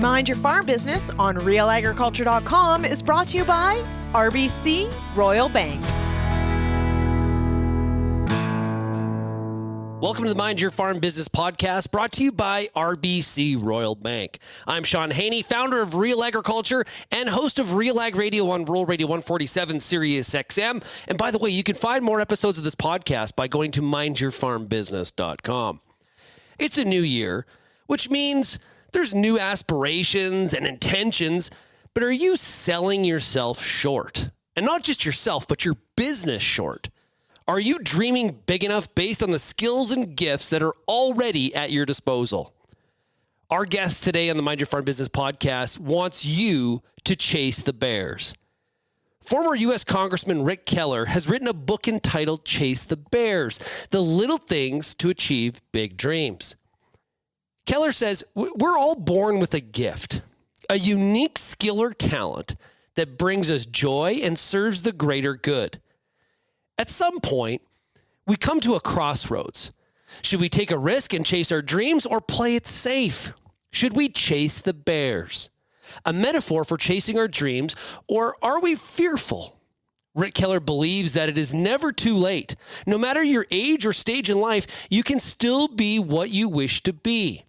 Mind Your Farm Business on RealAgriculture.com is brought to you by RBC Royal Bank. Welcome to the Mind Your Farm Business podcast, brought to you by RBC Royal Bank. I'm Shaun Haney, founder of Real Agriculture and host of Real Ag Radio on Rural Radio 147 Sirius XM. And by the way, you can find more episodes of this podcast by going to mindyourfarmbusiness.com. It's a new year, which means there's new aspirations and intentions, but are you selling yourself short? And not just yourself, but your business short. Are you dreaming big enough based on the skills and gifts that are already at your disposal? Our guest today on the Mind Your Farm Business podcast wants you to chase the bears. Former U.S. Congressman Ric Keller has written a book entitled Chase the Bears, The Little Things to Achieve Big Dreams. Keller says, we're all born with a gift, a unique skill or talent that brings us joy and serves the greater good. At some point, we come to a crossroads. Should we take a risk and chase our dreams or play it safe? Should we chase the bears? A metaphor for chasing our dreams, or are we fearful? Ric Keller believes that it is never too late. No matter your age or stage in life, you can still be what you wish to be.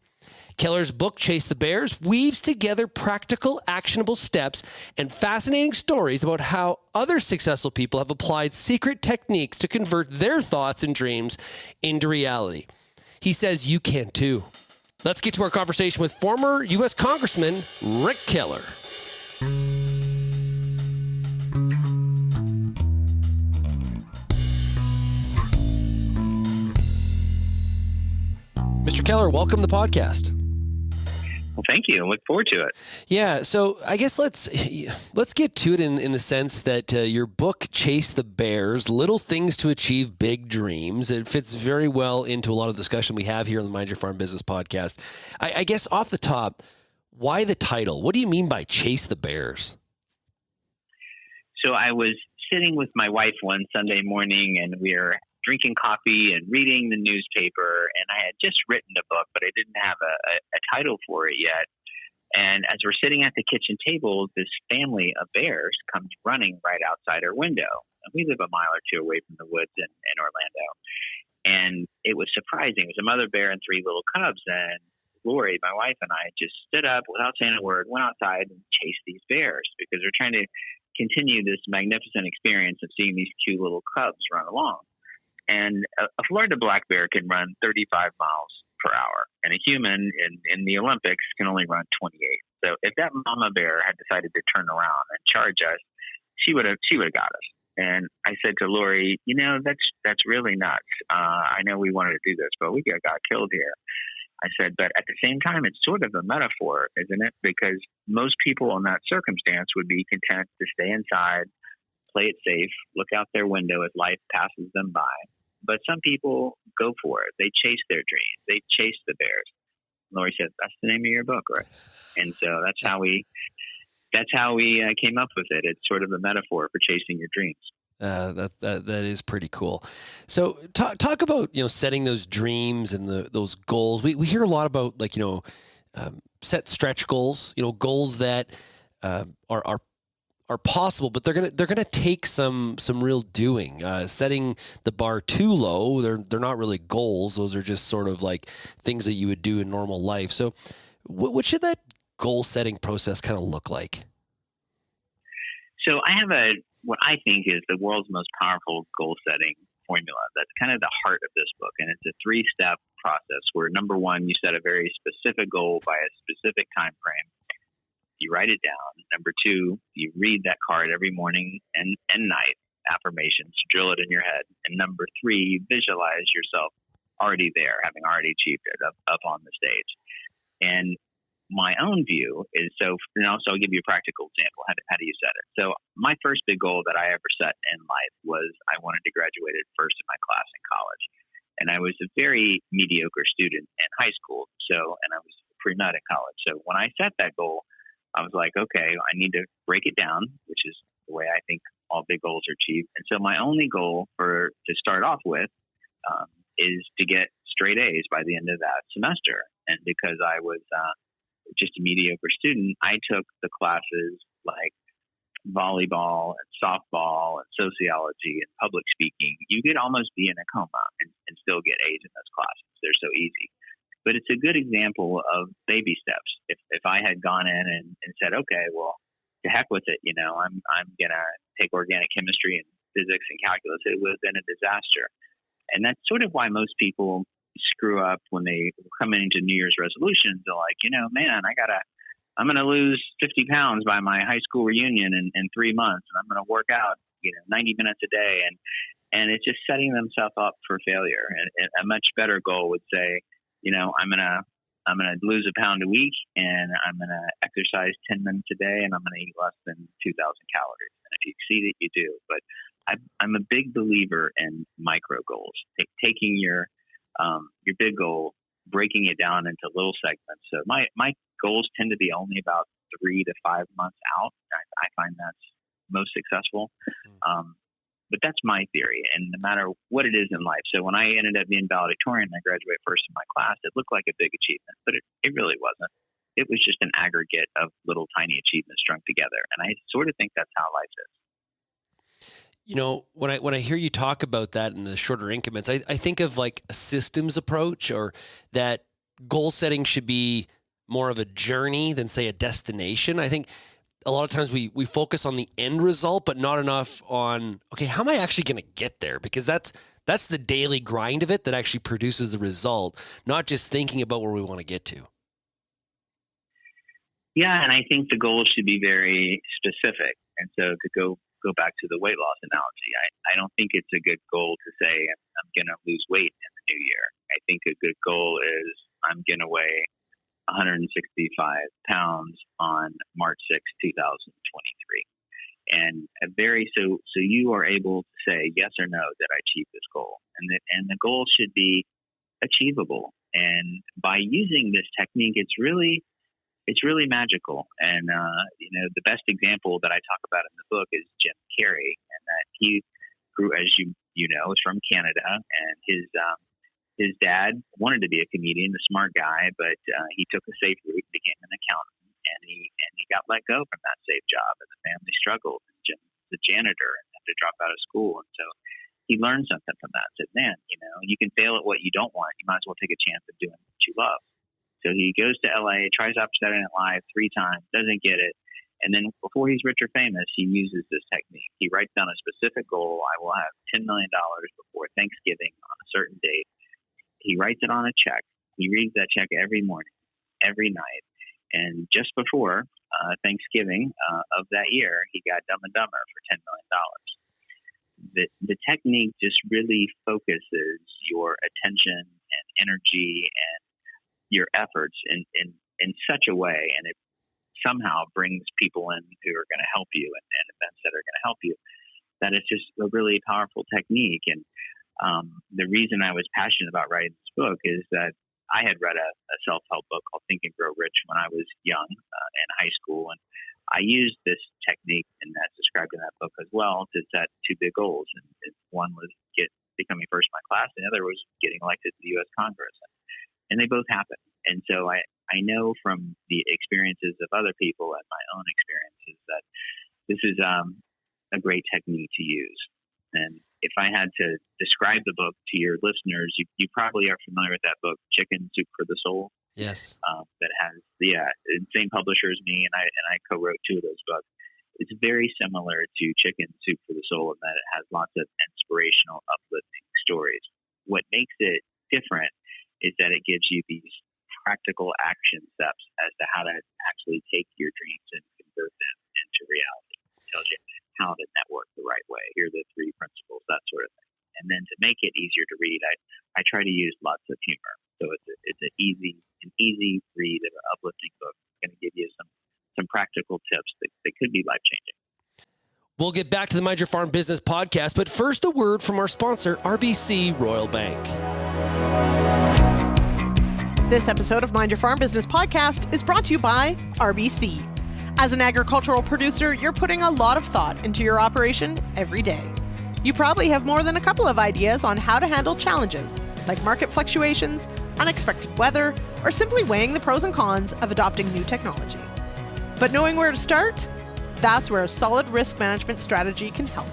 Keller's book, Chase the Bears, weaves together practical, actionable steps and fascinating stories about how other successful people have applied secret techniques to convert their thoughts and dreams into reality. He says you can too. Let's get to our conversation with former U.S. Congressman Ric Keller. Mr. Keller, welcome to the podcast. Well, thank you. I look forward to it. Yeah, so I guess let's get to it in the sense that your book, Chase the Bears, Little Things to Achieve Big Dreams, it fits very well into a lot of discussion we have here on the Mind Your Farm Business podcast. I guess off the top, why the title? What do you mean by Chase the Bears? So I was sitting with my wife one Sunday morning, and we were drinking coffee and reading the newspaper, and I had just written a book, but I didn't have a title for it yet. And as we're sitting at the kitchen table, this family of bears comes running right outside our window. And we live a mile or two away from the woods in Orlando. And it was surprising. It was a mother bear and three little cubs. And Lori, my wife, and I just stood up without saying a word, went outside and chased these bears because we're trying to continue this magnificent experience of seeing these cute little cubs run along. And a Florida black bear can run 35 miles per hour, and a human in the Olympics can only run 28. So if that mama bear had decided to turn around and charge us, she would have got us. And I said to Lori, that's really nuts. I know we wanted to do this, but we got killed here. I said, but at the same time, it's sort of a metaphor, isn't it? Because most people in that circumstance would be content to stay inside, play it safe, look out their window as life passes them by. But some people go for it. They chase their dreams. They chase the bears. Lori said, "That's the name of your book, right?" And so that's how we came up with it. It's sort of a metaphor for chasing your dreams. That is pretty cool. So talk about setting those dreams and those goals. We hear a lot about set stretch goals. Goals that are possible, but they're gonna take some real doing. Setting the bar too low, they're not really goals. Those are just sort of like things that you would do in normal life. So, what should that goal setting process kind of look like? So I have what I think is the world's most powerful goal setting formula. That's kind of the heart of this book, and it's a 3-step process where number one, you set a very specific goal by a specific time frame. You write it down. Number two, you read that card every morning and night, affirmations, drill it in your head. And number three, you visualize yourself already there, having already achieved it up on the stage. And my own view is, I'll give you a practical example. How do you set it? So my first big goal that I ever set in life was I wanted to graduate first in my class in college. And I was a very mediocre student in high school. And I was pre-med in college. So when I set that goal, I was like, okay, I need to break it down, which is the way I think all big goals are achieved. And so my only goal to start off with is to get straight A's by the end of that semester. And because I was just a mediocre student, I took the classes like volleyball and softball and sociology and public speaking. You could almost be in a coma and still get A's in those classes. They're so easy. But it's a good example of baby steps. If I had gone in and said, okay, well, to heck with it, I'm going to take organic chemistry and physics and calculus, it would have been a disaster. And that's sort of why most people screw up when they come into New Year's resolutions. They're like, man, I'm going to lose 50 pounds by my high school reunion in 3 months, and I'm going to work out, 90 minutes a day. And it's just setting themselves up for failure. And a much better goal would say, I'm going to lose a pound a week, and I'm going to exercise 10 minutes a day, and I'm going to eat less than 2,000 calories. And if you exceed it, you do. But I'm a big believer in micro goals, taking your big goal, breaking it down into little segments. So my goals tend to be only about 3 to 5 months out. I find that's most successful. But that's my theory, and no matter what it is in life. So when I ended up being valedictorian, I graduated first in my class. It looked like a big achievement, but it really wasn't. It was just an aggregate of little tiny achievements strung together. And I sort of think that's how life is. When I hear you talk about that in the shorter increments, I think of like a systems approach, or that goal setting should be more of a journey than, say, a destination. I think a lot of times we focus on the end result, but not enough on, okay, how am I actually going to get there? Because that's the daily grind of it that actually produces the result, not just thinking about where we want to get to. Yeah, and I think the goals should be very specific. And so to go back to the weight loss analogy, I don't think it's a good goal to say I'm going to lose weight in the new year. I think a good goal is I'm going to weigh 165 pounds on March 6, 2023. And so you are able to say yes or no that I achieved this goal. And the goal should be achievable. And by using this technique, it's really magical. And the best example that I talk about in the book is Jim Carrey, and that he grew, as you know, is from Canada, and his dad wanted to be a comedian, a smart guy, but he took a safe route, became an accountant, and he got let go from that safe job, and the family struggled. And Jim was a janitor and had to drop out of school, and so he learned something from that. Said, man, you can fail at what you don't want. You might as well take a chance of doing what you love. So he goes to LA, tries out Saturday Night Live 3 times, doesn't get it. And then before he's rich or famous, he uses this technique. He writes down a specific goal. I will have $10 million before Thanksgiving on a certain date. He writes it on a check. He reads that check every morning, every night. And just before Thanksgiving of that year, he got Dumb and Dumber for $10 million. The technique just really focuses your attention and energy and your efforts in such a way, and it somehow brings people in who are going to help you and events that are going to help you, that it's just a really powerful technique. And the reason I was passionate about writing this book is that I had read a self-help book called Think and Grow Rich when I was young in high school. And I used this technique, and that's described in that book as well, to set 2 big goals. And one was becoming first in my class, and the other was getting elected to the U.S. Congress. And they both happened. And so I know from the experiences of other people and my own experiences that this is a great technique to use. And if I had to describe the book to your listeners, you probably are familiar with that book, Chicken Soup for the Soul. Yes. That has the same publisher as me, and I co-wrote 2 of those books. It's very similar to Chicken Soup for the Soul in that it has lots of inspirational, uplifting stories. What makes it different is that it gives you these practical action steps as to how to actually take your dreams and convert them into reality. It tells you how to network the right way. Here are the 3 principles, that sort of thing. And then to make it easier to read, I try to use lots of humor. So it's an easy read of an uplifting book. It's going to give you some practical tips that could be life-changing. We'll get back to the Mind Your Farm Business podcast, but first a word from our sponsor, RBC Royal Bank. This episode of Mind Your Farm Business podcast is brought to you by RBC. As an agricultural producer, you're putting a lot of thought into your operation every day. You probably have more than a couple of ideas on how to handle challenges. like market fluctuations, unexpected weather, or simply weighing the pros and cons of adopting new technology. But knowing where to start? That's where a solid risk management strategy can help.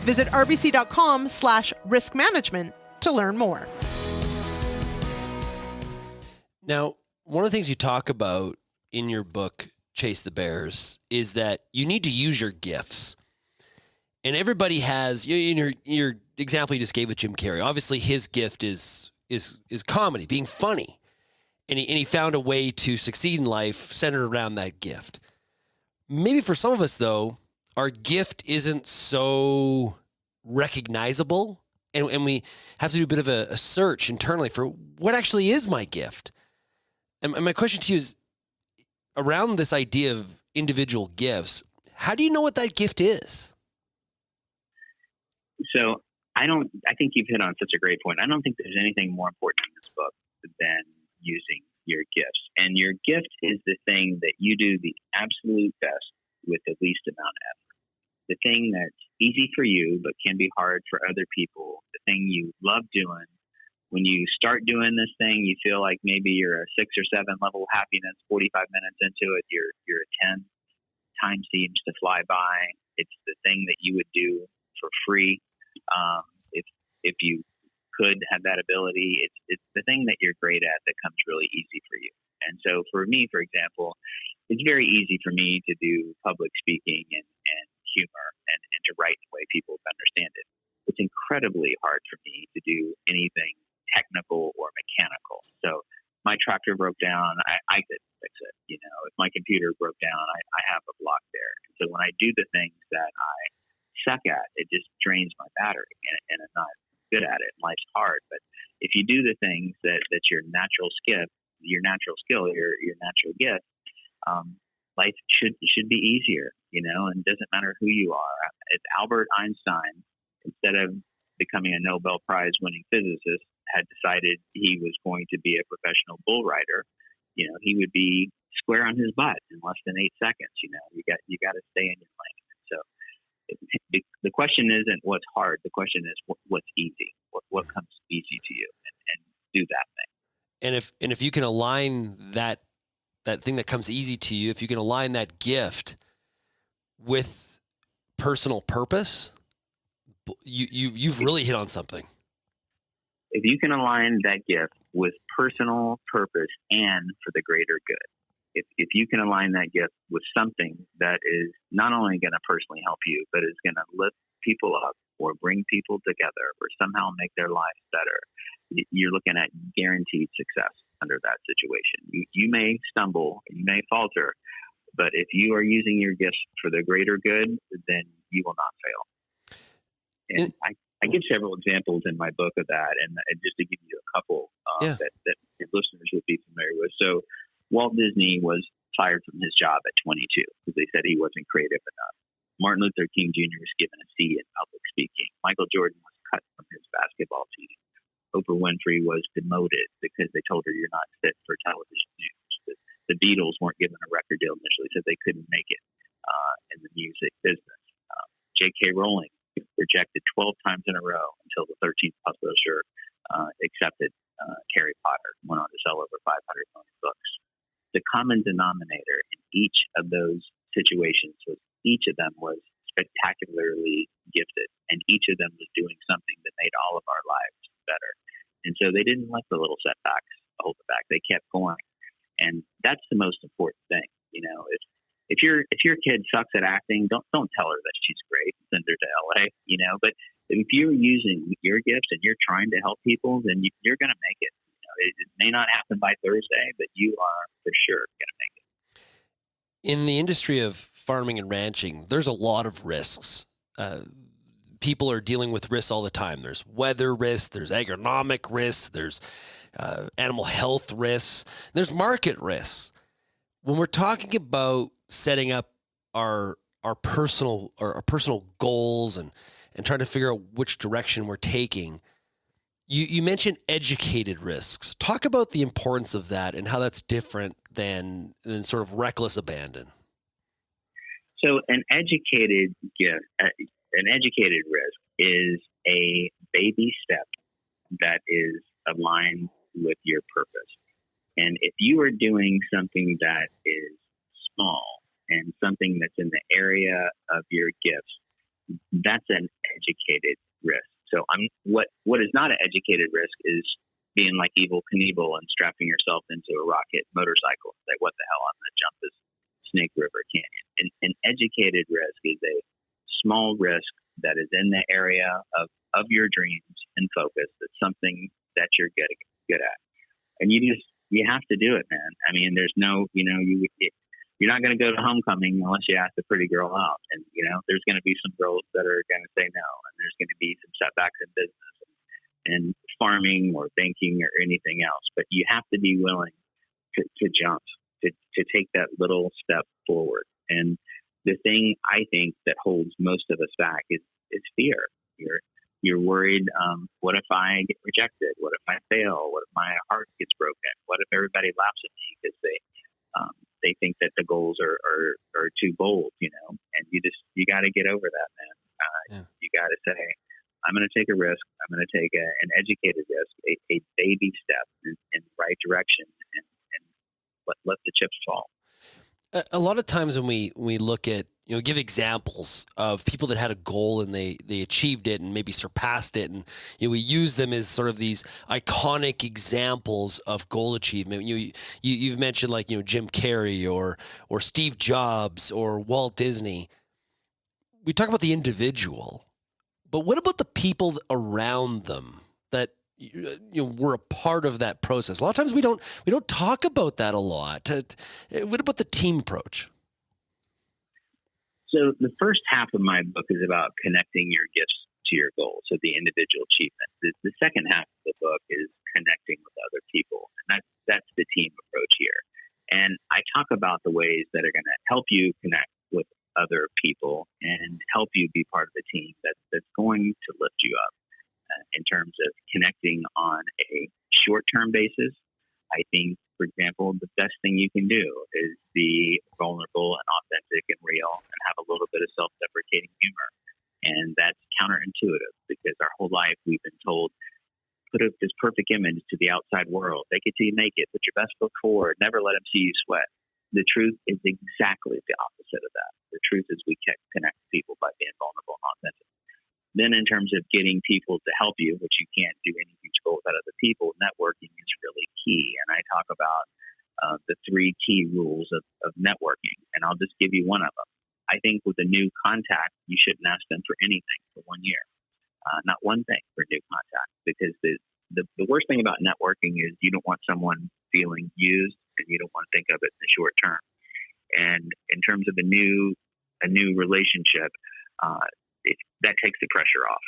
Visit rbc.com/risk management to learn more. Now, one of the things you talk about in your book, Chase the Bears, is that you need to use your gifts. And everybody has, in your example you just gave with Jim Carrey, obviously his gift is comedy, being funny. And he found a way to succeed in life centered around that gift. Maybe for some of us, though, our gift isn't so recognizable, and we have to do a bit of a search internally for what actually is my gift. And my question to you is, around this idea of individual gifts, how do you know what that gift is? So I think you've hit on such a great point. I don't think there's anything more important in this book than using your gifts. And your gift is the thing that you do the absolute best with the least amount of effort. The thing that's easy for you but can be hard for other people. The thing you love doing. When you start doing this thing, you feel like maybe you're a 6 or 7 level happiness. 45 minutes into it, you're a 10. Time seems to fly by. It's the thing that you would do for free. If you could have that ability, it's the thing that you're great at that comes really easy for you. And so for me, for example, it's very easy for me to do public speaking and humor and to write in a way people understand it. It's incredibly hard for me to do anything technical or mechanical. So my tractor broke down, I could fix it. If my computer broke down, I have a block there. And so when I do the things that I suck at, it just drains my battery, and I'm not good at it. Life's hard, but if you do the things that's your natural skill, your natural gift, life should be easier, and it doesn't matter who you are. If Albert Einstein, instead of becoming a Nobel Prize winning physicist, had decided he was going to be a professional bull rider, he would be square on his butt in less than 8 seconds. You got to stay in your lane. So the question isn't what's hard. The question is what's easy. What comes easy to you, and do that thing. And if you can align that thing that comes easy to you, if you can align that gift with personal purpose, you've really hit on something. If you can align that gift with personal purpose and for the greater good, if you can align that gift with something that is not only going to personally help you, but is going to lift people up or bring people together or somehow make their lives better, you're looking at guaranteed success under that situation. You may stumble, you may falter, but if you are using your gifts for the greater good, then you will not fail. And I give several examples in my book of that, and just to give you a couple that your listeners would be familiar with. So Walt Disney was fired from his job at 22 because they said he wasn't creative enough. Martin Luther King Jr. was given a C in public speaking. Michael Jordan was cut from his basketball team. Oprah Winfrey was demoted because they told her you're not fit for television news. The Beatles weren't given a record deal initially, so they couldn't make it in the music business. J.K. Rowling rejected 12 times in a row until the 13th publisher accepted Harry Potter, went on to sell over 500 million books. The common denominator in each of those situations was each of them was spectacularly gifted, and each of them was doing something that made all of our lives better. And so they didn't let the little setbacks hold them back. They kept going. And that's the most important thing. If your kid sucks at acting, don't tell her that she's great. Send her to LA, But if you're using your gifts and you're trying to help people, then you're going to make it. It may not happen by Thursday, but you are for sure going to make it. In the industry of farming and ranching, there's a lot of risks. People are dealing with risks all the time. There's weather risks, there's agronomic risks, there's animal health risks, there's market risks. When we're talking about setting up our personal goals and trying to figure out which direction we're taking, you mentioned educated risks. Talk about the importance of that and how that's different than sort of reckless abandon. So an educated risk is a baby step that is aligns with your purpose. And if you are doing something that is small and something that's in the area of your gifts, that's an educated risk. So what is not an educated risk is being like Evel Knievel and strapping yourself into a rocket motorcycle and say, what the hell, I'm going to jump this Snake River Canyon. An educated risk is a small risk that is in the area of your dreams and focus. That's something that you're good at. And you have to do it, man. I mean, there's no, you're not going to go to homecoming unless you ask a pretty girl out. And, there's going to be some girls that are going to say no. And there's going to be some setbacks in business and farming or banking or anything else. But you have to be willing to jump, to take that little step forward. And the thing I think that holds most of us back is fear. You're worried, what if I get rejected? What if I fail? What if my heart gets broken? What if everybody laughs at me because they think that the goals are too bold, And you got to get over that, man. You got to say, I'm going to take a risk. I'm going to take an educated risk, a baby step in the right direction, and let the chips fall. A lot of times when we look at, give examples of people that had a goal and they achieved it and maybe surpassed it, and we use them as sort of these iconic examples of goal achievement. You've mentioned like Jim Carrey or Steve Jobs or Walt Disney. We talk about the individual, but what about the people around them that were a part of that process? A lot of times we don't talk about that a lot. What about the team approach? So the first half of my book is about connecting your gifts to your goals, so the individual achievement. The second half of the book is connecting with other people, and that's the team approach here. And I talk about the ways that are going to help you connect with other people and help you be part of the team that's going to lift you up. In terms of connecting on a short-term basis, I think, for example, the best thing you can do is be vulnerable and authentic and real and have a little bit of self-deprecating humor. And that's counterintuitive because our whole life we've been told, put up this perfect image to the outside world. Fake it till you make it. Put your best foot forward. Never let them see you sweat. The truth is exactly the opposite of that. The truth is we can connect people by being vulnerable and authentic. Then in terms of getting people to help you, which you can't do any huge goal without other people, networking is really key. And I talk about the 3 key rules of networking, and I'll just give you one of them. I think with a new contact, you shouldn't ask them for anything for 1 year. Not one thing for new contact, because the worst thing about networking is you don't want someone feeling used, and you don't want to think of it in the short term. And in terms of a new relationship, that takes the pressure off.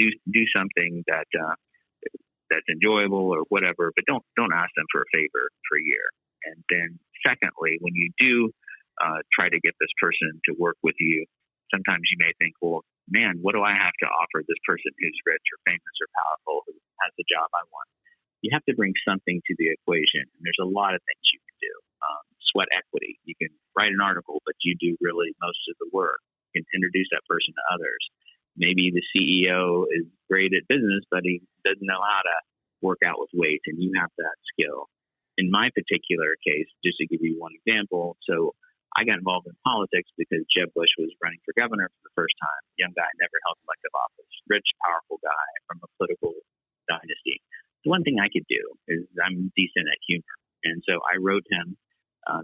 Do something that's enjoyable or whatever, but don't ask them for a favor for a year. And then secondly, when you do try to get this person to work with you, sometimes you may think, well, man, what do I have to offer this person who's rich or famous or powerful, who has the job I want? You have to bring something to the equation. And there's a lot of things you can do. Sweat equity. You can write an article, but you do really most of the work. You can introduce that person to others. Maybe the CEO is great at business, but he doesn't know how to work out with weights, and you have that skill. In my particular case, just to give you one example, so I got involved in politics because Jeb Bush was running for governor for the first time. Young guy, never held elective office, rich, powerful guy from a political dynasty. The one thing I could do is I'm decent at humor. And so I wrote him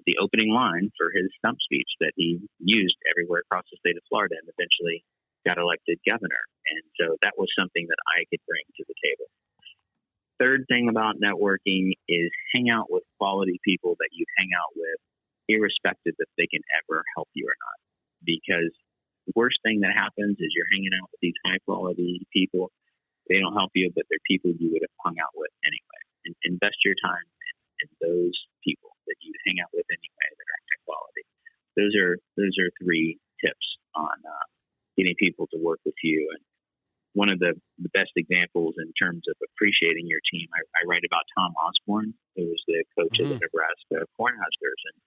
the opening line for his stump speech that he used everywhere across the state of Florida and eventually got elected governor. And so that was something that I could bring to the table. Third thing about networking is hang out with quality people that you hang out with, irrespective if they can ever help you or not. Because the worst thing that happens is you're hanging out with these high quality people. They don't help you, but they're people you would have hung out with anyway. And invest your time in those people that you hang out with anyway that are high quality. Those are 3 tips on getting people to work with you. And one of the best examples in terms of appreciating your team, I write about Tom Osborne, who was the coach of the Nebraska Cornhuskers. And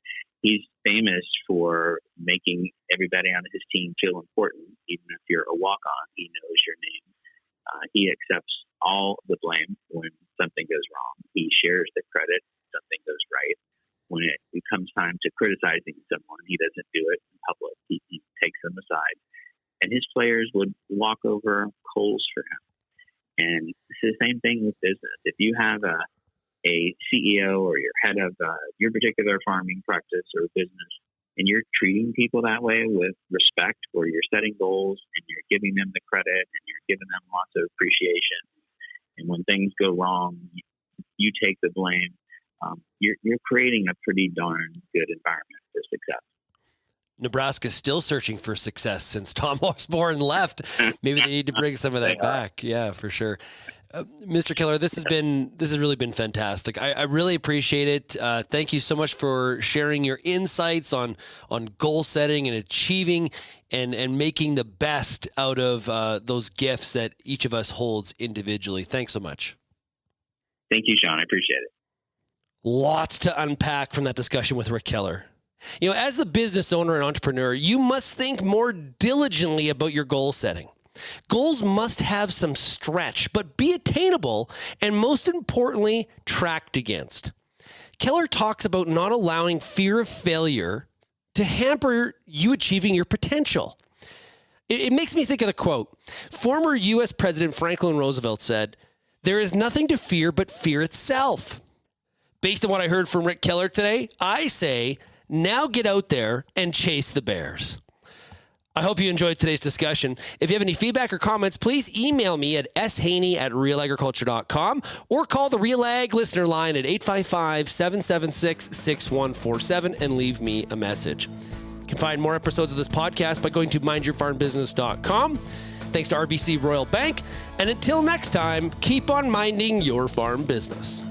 he's famous for making everybody on his team feel important. Even if you're a walk-on, he knows your name. He accepts all the blame when something criticizing someone. He doesn't do it in public. He takes them aside. And his players would walk over coals for him. And it's the same thing with business. If you have a CEO or you're head of your particular farming practice or business, and you're treating people that way with respect, or you're setting goals and you're giving them the credit and you're giving them lots of appreciation, and when things go wrong, you take the blame, you're creating a pretty darn good environment for success. Nebraska's still searching for success since Tom Osborne left. Maybe they need to bring some of that back. Yeah, for sure. Mr. Keller, this has really been fantastic. I really appreciate it. Thank you so much for sharing your insights on goal setting and achieving and making the best out of those gifts that each of us holds individually. Thanks so much. Thank you, Shaun. I appreciate it. Lots to unpack from that discussion with Ric Keller. You know, as the business owner and entrepreneur, you must think more diligently about your goal setting. Goals must have some stretch, but be attainable and, most importantly, tracked against. Keller talks about not allowing fear of failure to hamper you achieving your potential. It makes me think of the quote. Former U.S. President Franklin Roosevelt said, "There is nothing to fear but fear itself." Based on what I heard from Ric Keller today, I say, now get out there and chase the bears. I hope you enjoyed today's discussion. If you have any feedback or comments, please email me at shaney@realagriculture.com or call the Real Ag listener line at 855-776-6147 and leave me a message. You can find more episodes of this podcast by going to mindyourfarmbusiness.com. Thanks to RBC Royal Bank. And until next time, keep on minding your farm business.